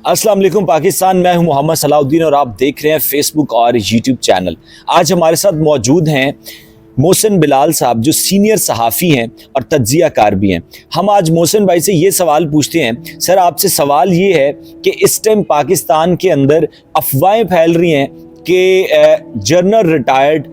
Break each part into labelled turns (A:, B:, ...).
A: अस्सलाम वालेकुम पाकिस्तान, मैं हूं मोहम्मद सलाउद्दीन और आप देख रहे हैं फेसबुक और यूट्यूब चैनल। आज हमारे साथ मौजूद हैं मोहसिन बिलाल साहब, जो सीनियर सहाफ़ी हैं और तज्ज़िया कार भी हैं। हम आज मोहसिन भाई से ये सवाल पूछते हैं। सर, आपसे सवाल ये है कि इस टाइम पाकिस्तान के अंदर अफवाहें फैल रही हैं कि जनरल रिटायर्ड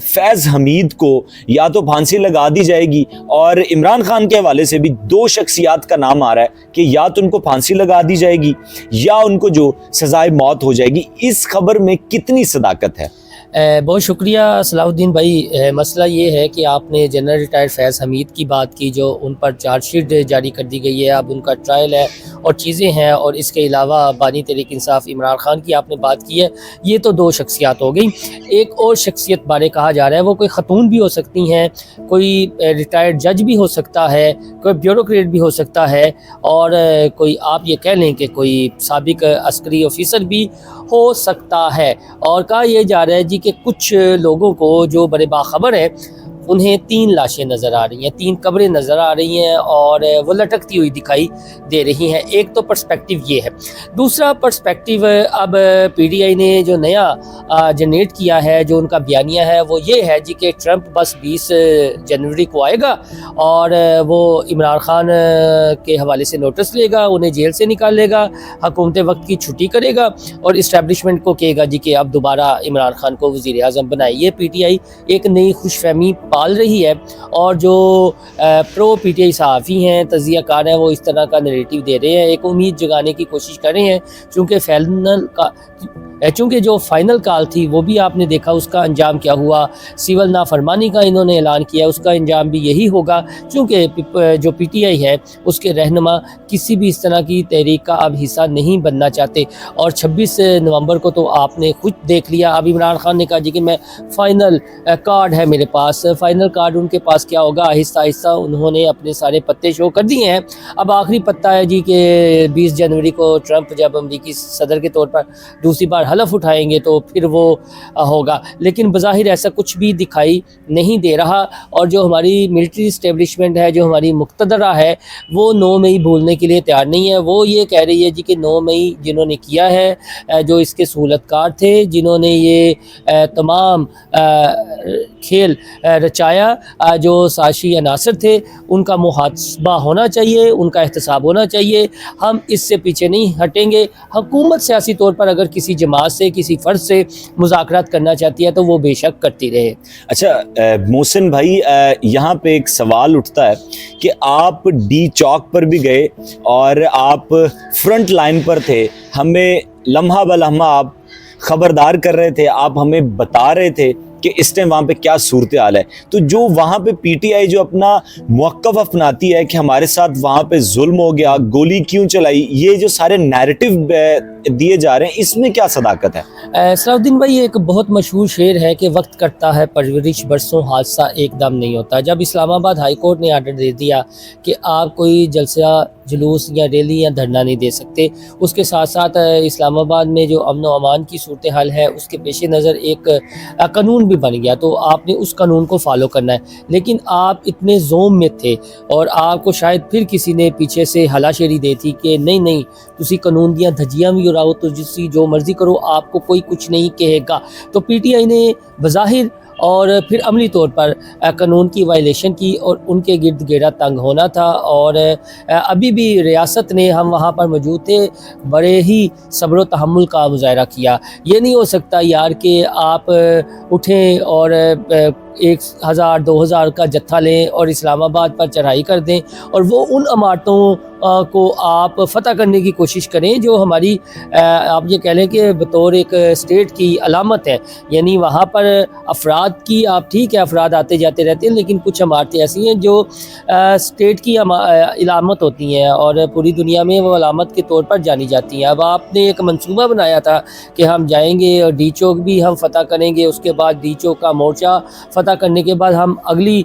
A: फैज़ हमीद को या तो फांसी लगा दी जाएगी, और इमरान खान के हवाले से भी दो शख्सियात का नाम आ रहा है कि या तो उनको फांसी लगा दी जाएगी या उनको जो सजाए मौत हो जाएगी। इस खबर में कितनी सदाकत है?
B: बहुत शुक्रिया सलाउद्दीन भाई। मसला ये है कि आपने जनरल रिटायर्ड फैज़ हमीद की बात की, जो उन पर चार्जशीट जारी कर दी गई है, अब उनका ट्रायल है और चीज़ें हैं। और इसके अलावा बानी तहरीक इंसाफ इमरान खान की आपने बात की है। ये तो दो शख्सियात हो गई। एक और शख्सियत बारे कहा जा रहा है, वो कोई ख़तून भी हो सकती हैं, कोई रिटायर्ड जज भी हो सकता है, कोई ब्यूरोक्रेट भी हो सकता है, और कोई आप ये कह लें कि कोई साबिक अस्करी ऑफिसर भी हो सकता है। और कहा यह जा रहा है जी कि कुछ लोगों को जो बड़े बाखबर हैं, उन्हें 3 लाशें नज़र आ रही हैं, 3 कब्रें नज़र आ रही हैं और वो लटकती हुई दिखाई दे रही हैं। एक तो पर्सपेक्टिव ये है। दूसरा पर्सपेक्टिव अब पीटीआई ने जो नया जनरेट किया है, जो उनका बयानिया है, वो ये है जी कि ट्रंप बस 20 जनवरी को आएगा और वो इमरान खान के हवाले से नोटिस लेगा, उन्हें जेल से निकालेगा, हुकूमत वक्त की छुट्टी करेगा और इस्टेब्लिशमेंट को कहेगा जी कि अब दोबारा इमरान खान को वज़ीर आज़म बनाए। ये पीटीआई एक नई खुशफहमी पाल रही है, और जो प्रो पीटीआई सहाफ़ी हैं, तज़िया कार हैं, वो इस तरह का नैरेटिव दे रहे हैं, एक उम्मीद जगाने की कोशिश कर रहे हैं। चूँकि जो फाइनल कॉल थी वो भी आपने देखा, उसका अंजाम क्या हुआ। सिविल नाफरमानी का इन्होंने ऐलान किया, उसका अंजाम भी यही होगा, चूँकि जो पीटीआई है उसके रहनुमा किसी भी इस तरह की तहरीक का अब हिस्सा नहीं बनना चाहते। और 26 नवंबर को तो आपने खुद देख लिया, अब इमरान खान ने कहा जी कि मैं फ़ाइनल कार्ड है मेरे पास। फ़ाइनल कार्ड उनके पास क्या होगा, आहिस्ता आहिस्ता उन्होंने अपने सारे पत्ते शो कर दिए हैं। अब आखिरी पत्ता है जी कि 20 जनवरी को ट्रंप जब अमरीकी सदर के तौर पर दूसरी बार हलफ उठाएंगे तो फिर वो होगा, लेकिन बज़ाहिर ऐसा कुछ भी दिखाई नहीं दे रहा। और जो हमारी मिलिट्री इस्टेब्लिशमेंट है, जो हमारी मुक़तदरा है, वो 9 मई भूलने के लिए तैयार नहीं है। वो ये कह रही है जी कि 9 मई जिन्होंने किया है, जो इसके सहूलतकार थे, जिन्होंने ये तमाम खेल रचाया, जो साज़िशी अनासर थे, उनका मुहासबा होना चाहिए, उनका एहतसाब होना चाहिए। हम इससे पीछे नहीं हटेंगे। हुकूमत सियासी तौर पर अगर किसी जमात से, किसी फ़र्द से मुज़ाकरात करना चाहती है तो वो बेशक करती रहे।
A: अच्छा मोहसिन भाई, यहाँ पे एक सवाल उठता है कि आप डी चौक पर भी गए और आप फ्रंट लाइन पर थे, हमें लम्हा ब लम्हा आप खबरदार कर रहे थे, आप हमें बता रहे थे कि इस टाइम वहाँ पे क्या सूरत हाल है। तो जो वहाँ पे पीटीआई जो अपना मौक़िफ़ अपनाती है कि हमारे साथ वहाँ पे जुल्म हो गया, गोली क्यों चलाई, ये जो सारे नैरेटिव दिए जा रहे हैं, इसमें क्या सदाकत है?
B: सलाउद्दीन भाई, एक बहुत मशहूर शेर है कि वक्त करता है परवरिश, बरसों हादसा एकदम नहीं होता। जब इस्लामाबाद हाई कोर्ट ने आर्डर दे दिया कि आप कोई जलसा, जुलूस या रैली या धरना नहीं दे सकते, उसके साथ साथ इस्लामाबाद में जो अमन व अमान की सूरत हाल है, उसके पेश नज़र एक कानून भी बन गया, तो आपने उस कानून को फॉलो करना है। लेकिन आप इतने जोम में थे और आपको शायद फिर किसी ने पीछे से हलाशेरी दी थी कि नहीं नहीं, तुसी कानून दियां धज्जियां भी उड़ाओ, तो जिसकी जो मर्जी करो, आपको कोई कुछ नहीं कहेगा। तो पीटीआई ने बज़ाहिर और फिर अमली तौर पर कानून की वायलेशन की और उनके गिर्द घेरा तंग होना था। और अभी भी रियासत ने, हम वहाँ पर मौजूद थे, बड़े ही सब्र व तहम्मुल का मुज़ाहरा किया। ये नहीं हो सकता यार कि आप उठें और 1000-2000 का जत्था लें और इस्लामाबाद पर चढ़ाई कर दें और वो उन इमारतों को आप फ़तह करने की कोशिश करें जो हमारी आप ये कह लें कि बतौर एक स्टेट की अलामत है। यानी वहाँ पर अफराद की, आप ठीक है अफराद आते जाते रहते हैं, लेकिन कुछ इमारतें ऐसी हैं जो स्टेट की अलामत होती हैं और पूरी दुनिया में वो अलामत के तौर पर जानी जाती हैं। अब आपने एक मंसूबा बनाया था कि हम जाएंगे और डी चौक भी हम फ़तह करेंगे, उसके बाद डी चौक का मोर्चा फ़तह فتح کرنے کے بعد ہم اگلی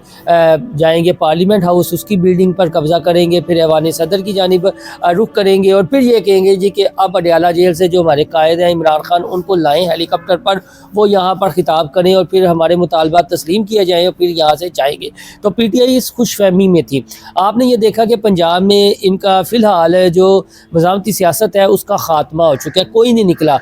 B: جائیں گے پارلیمنٹ ہاؤس، اس کی بلڈنگ پر قبضہ کریں گے، پھر ایوان صدر کی جانب رخ کریں گے اور پھر یہ کہیں گے جی کہ اب اڈیالہ جیل سے جو ہمارے قائد ہیں عمران خان ان کو لائیں ہیلی کاپٹر پر، وہ یہاں پر خطاب کریں اور پھر ہمارے مطالبات تسلیم کیے جائیں اور پھر یہاں سے جائیں گے۔ تو پی ٹی آئی اس خوش فہمی میں تھی۔ آپ نے یہ دیکھا کہ پنجاب میں ان کا فی الحال جو مزاحمتی سیاست ہے اس کا خاتمہ ہو چکا ہے، کوئی نہیں نکلا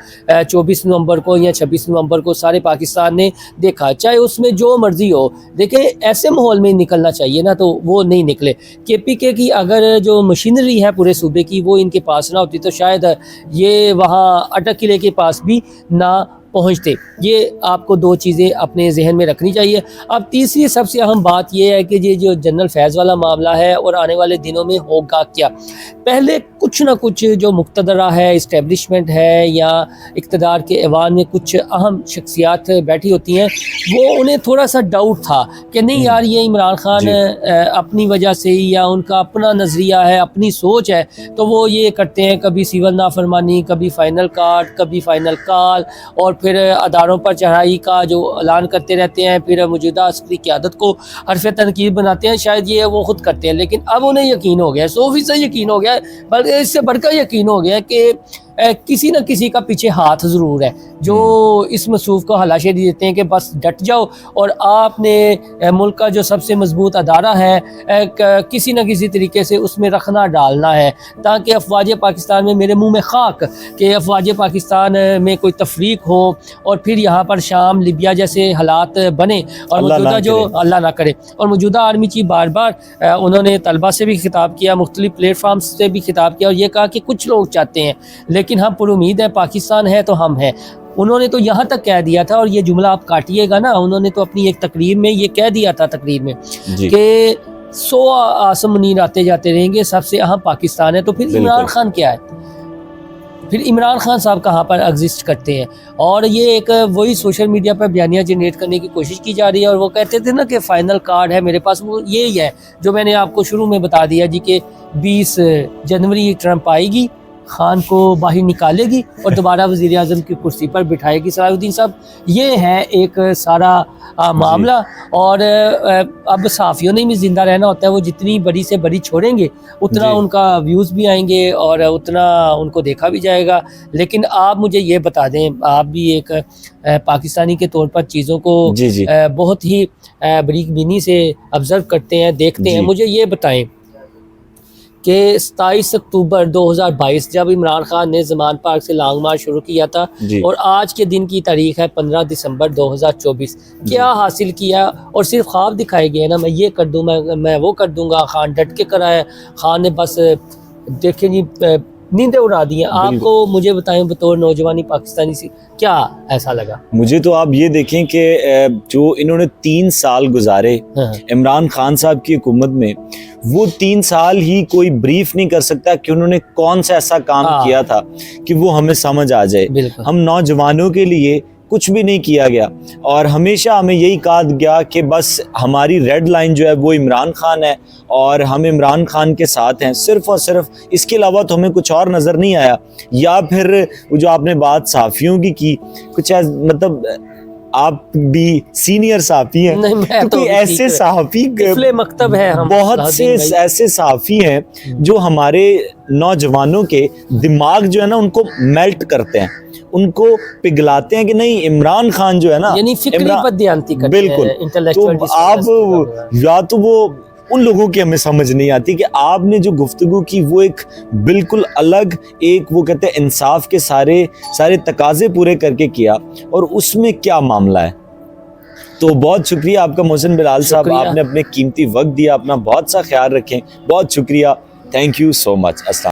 B: 24 نومبر کو یا 26 نومبر کو، سارے پاکستان نے دیکھا، چاہے اس میں جو مرضی ہو۔ دیکھیں ایسے ماحول میں نکلنا چاہیے نا، تو وہ نہیں نکلے۔ کے پی کے کی اگر جو مشینری ہے پورے صوبے کی وہ ان کے پاس نہ ہوتی تو شاید یہ وہاں اٹک قلعے کے پاس بھی نہ پہنچتے۔ یہ آپ کو دو چیزیں اپنے ذہن میں رکھنی چاہیے۔ اب تیسری سب سے اہم بات یہ ہے کہ یہ جو جنرل فیض والا معاملہ ہے اور آنے والے دنوں میں ہوگا کیا۔ پہلے کچھ نہ کچھ جو مقتدرہ ہے، اسٹیبلشمنٹ ہے یا اقتدار کے ایوان میں کچھ اہم شخصیات بیٹھی ہوتی ہیں، وہ انہیں تھوڑا سا ڈاؤٹ تھا کہ نہیں یار یہ عمران خان اپنی وجہ سے یا ان کا اپنا نظریہ ہے، اپنی سوچ ہے، تو وہ یہ کرتے ہیں کبھی سیول نافرمانی، کبھی فائنل کاٹ، کبھی فائنل کال، اور پھر اداروں پر چڑھائی کا جو اعلان کرتے رہتے ہیں، پھر موجودہ عسکری قیادت کو حرف تنقید بناتے ہیں۔ شاید یہ وہ خود کرتے ہیں، لیکن اب انہیں یقین ہو گیا ہے، 100% یقین ہو گیا ہے، بلکہ اس سے بڑھ کر یقین ہو گیا ہے کہ کسی نہ کسی کا پیچھے ہاتھ ضرور ہے جو اس مصروف کو ہلاشیری دیتے ہیں کہ بس ڈٹ جاؤ اور آپ نے ملک کا جو سب سے مضبوط ادارہ ہے کسی نہ کسی طریقے سے اس میں رکھنا ڈالنا ہے، تاکہ افواج پاکستان میں میرے منہ میں خاک کہ افواج پاکستان میں کوئی تفریق ہو اور پھر یہاں پر شام لیبیا جیسے حالات بنے اور موجودہ جو اللہ نہ کرے۔ اور موجودہ آرمی چیف بار بار انہوں نے طلبہ سے بھی خطاب کیا، مختلف پلیٹ فارمز سے بھی خطاب کیا اور یہ کہا کہ کچھ لوگ چاہتے ہیں لیکن ہم پر امید ہے، پاکستان ہے تو ہم ہیں۔ انہوں نے تو یہاں تک کہہ دیا تھا، اور یہ جملہ آپ کاٹیے گا نا، انہوں نے تو اپنی ایک تقریر میں یہ کہہ دیا تھا تقریر میں کہ 100 آسم منیر آتے جاتے رہیں گے، سب سے اہم پاکستان ہے۔ تو پھر عمران خان کیا ہے؟ پھر عمران خان صاحب کہاں پر ایگزسٹ کرتے ہیں؟ اور یہ ایک وہی سوشل میڈیا پر بیانیہ جنریٹ کرنے کی کوشش کی جا رہی ہے، اور وہ کہتے تھے نا کہ فائنل کارڈ ہے میرے پاس، وہ یہی ہے جو میں نے آپ کو شروع میں بتا دیا جی کہ 20 جنوری ٹرمپ آئے گی، خان کو باہر نکالے گی اور دوبارہ وزیر اعظم کی کرسی پر بٹھائے گی صلاح الدین صاحب۔ یہ ہے ایک سارا معاملہ، اور اب صحافیوں نے بھی زندہ رہنا ہوتا ہے، وہ جتنی بڑی سے بڑی چھوڑیں گے اتنا ان کا ویوز بھی آئیں گے اور اتنا ان کو دیکھا بھی جائے گا۔ لیکن آپ مجھے یہ بتا دیں، آپ بھی ایک پاکستانی کے طور پر چیزوں کو بہت ہی بریک بینی سے آبزرو کرتے ہیں، دیکھتے ہیں، مجھے یہ بتائیں کہ 27 اکتوبر 2022 جب عمران خان نے زمان پارک سے لانگ مارچ شروع کیا تھا اور آج کے دن کی تاریخ ہے 15 دسمبر 2024، کیا حاصل کیا؟ اور صرف خواب دکھائے گئے نا، میں یہ کر دوں، میں وہ کر دوں گا، خان ڈٹ کے کرا ہے، خان نے بس دیکھیں جی نیندیں اڑا دی ہیں۔ آپ کو مجھے بتائیں بطور نوجوانی پاکستانی سے کیا ایسا لگا؟
A: مجھے تو آپ یہ دیکھیں کہ جو انہوں نے 3 سال گزارے عمران خان صاحب کی حکومت میں، وہ 3 سال ہی کوئی بریف نہیں کر سکتا کہ انہوں نے کون سا ایسا کام کیا تھا کہ وہ ہمیں سمجھ آ جائے۔ ہم نوجوانوں کے لیے کچھ بھی نہیں کیا گیا، اور ہمیشہ ہمیں یہی کہا گیا کہ بس ہماری ریڈ لائن جو ہے وہ عمران خان ہے اور ہم عمران خان کے ساتھ ہیں، صرف اور صرف، اس کے علاوہ تو ہمیں کچھ اور نظر نہیں آیا۔ یا پھر جو آپ نے بات صحافیوں کی کچھ مطلب آپ بھی سینئر صحافی ہیں، کیونکہ ایسے صحافی
B: مکتب ہے،
A: بہت سے ایسے صحافی ہیں جو ہمارے نوجوانوں کے دماغ جو ہے نا ان کو میلٹ کرتے ہیں، ان کو پگھلاتے ہیں کہ نہیں عمران خان جو ہے نا،
B: یعنی فکری بددیانتی کرتے ہیں،
A: بالکل۔ تو آپ یا تو وہ ان لوگوں کی ہمیں سمجھ نہیں آتی کہ آپ نے جو گفتگو کی وہ ایک بالکل الگ ایک وہ کہتے ہیں انصاف کے سارے تقاضے پورے کر کے کیا، اور اس میں کیا معاملہ ہے۔ تو بہت شکریہ آپ کا محسن بلال صاحب، آپ نے اپنے قیمتی وقت دیا، اپنا بہت سا خیال رکھیں، بہت شکریہ، تھینک یو سو مچ۔